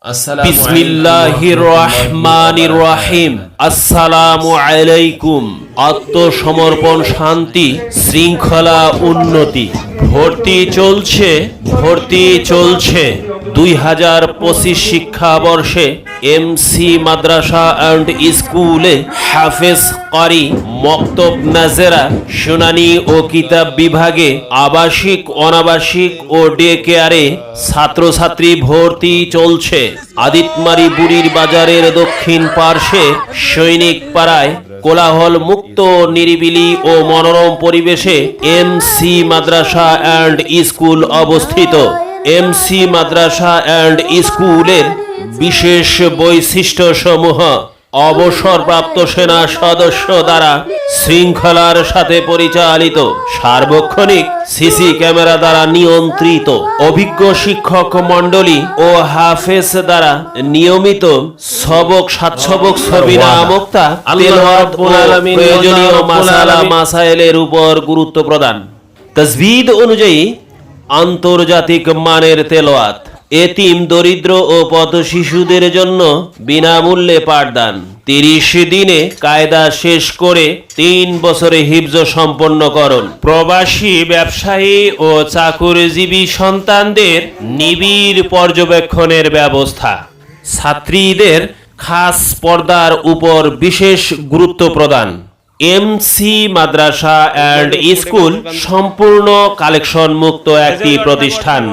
বিসমিল্লাহির রহমানির রহিম। আসসালামু আলাইকুম। আত্মসমর্পণ, শান্তি, শৃঙ্খলা, উন্নতি। ভর্তি চলছে 2025 শিক্ষাবর্ষে এমসি মাদ্রাসা অ্যান্ড স্কুলে হাফেজ কারি, মক্তব নাজেরা, শুনানি ও কিতাব বিভাগে আবাসিক, অনাবাসিক ও ডে কেয়ারে ছাত্রছাত্রী ভর্তি চলছে। আদিতমারি বুড়ির বাজারের দক্ষিণ পার্শ্বে সৈনিক পাড়ায় কোলাহল মুক্ত, নিরিবিলি ও মনোরম পরিবেশে এমসি মাদ্রাসা অ্যান্ড স্কুল অবস্থিত। এমসি মাদ্রাসা অ্যান্ড স্কুলের বিশেষ বৈশিষ্ট্য সমূহ: অবসরপ্রাপ্ত সেনা সদস্য দ্বারা শৃঙ্খলার সাথে পরিচালিত, সার্বক্ষণিক সিসি ক্যামেরা দ্বারা নিয়ন্ত্রিত, অভিজ্ঞ শিক্ষক মণ্ডলী ও হাফেজ দ্বারা নিয়মিত সবক সাতসবক সবিনা মুক্তা তেলাওয়াত ও প্রয়োজনীয় মাসালা মাসাইলের উপর গুরুত্ব প্রদান। তাজবিদ অনুযায়ী আন্তর্জাতিক মানের তেলাওয়াত। এতিম, দরিদ্র ও পথ শিশুদের জন্য বিনামূল্যে পাঠদান। 30 দিনে কায়দা শেষ করে 3 বছরে হিফজ সম্পন্নকরণ। প্রবাসী, ব্যবসায়ী ও চাকুরিজীবী সন্তানদের নিবিড় পর্যবেক্ষণের ব্যবস্থা। ছাত্রীদের খাস পর্দার উপর বিশেষ গুরুত্ব প্রদান। এমসি মাদ্রাসা অ্যান্ড স্কুল সম্পূর্ণ কালেকশন মুক্ত একটি প্রতিষ্ঠান।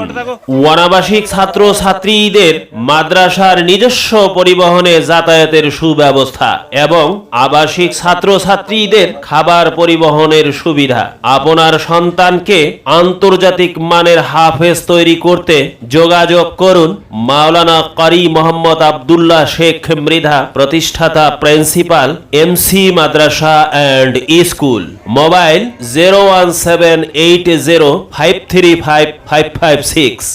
অনাবাসিক ছাত্র ছাত্রীদের মাদ্রাসার নিজস্ব পরিবহনে যাতায়াতের সুব্যবস্থা এবং আবাসিক ছাত্র ছাত্রীদের খাবার পরিবহনের সুবিধা। আপনার সন্তানকে আন্তর্জাতিক মানের হাফেজ তৈরি করতে যোগাযোগ করুন মাওলানা কারি মোহাম্মদ আব্দুল্লাহ শেখ মৃধা, প্রতিষ্ঠাতা, principal, MC Madrasa and school. Mobile 01780535556।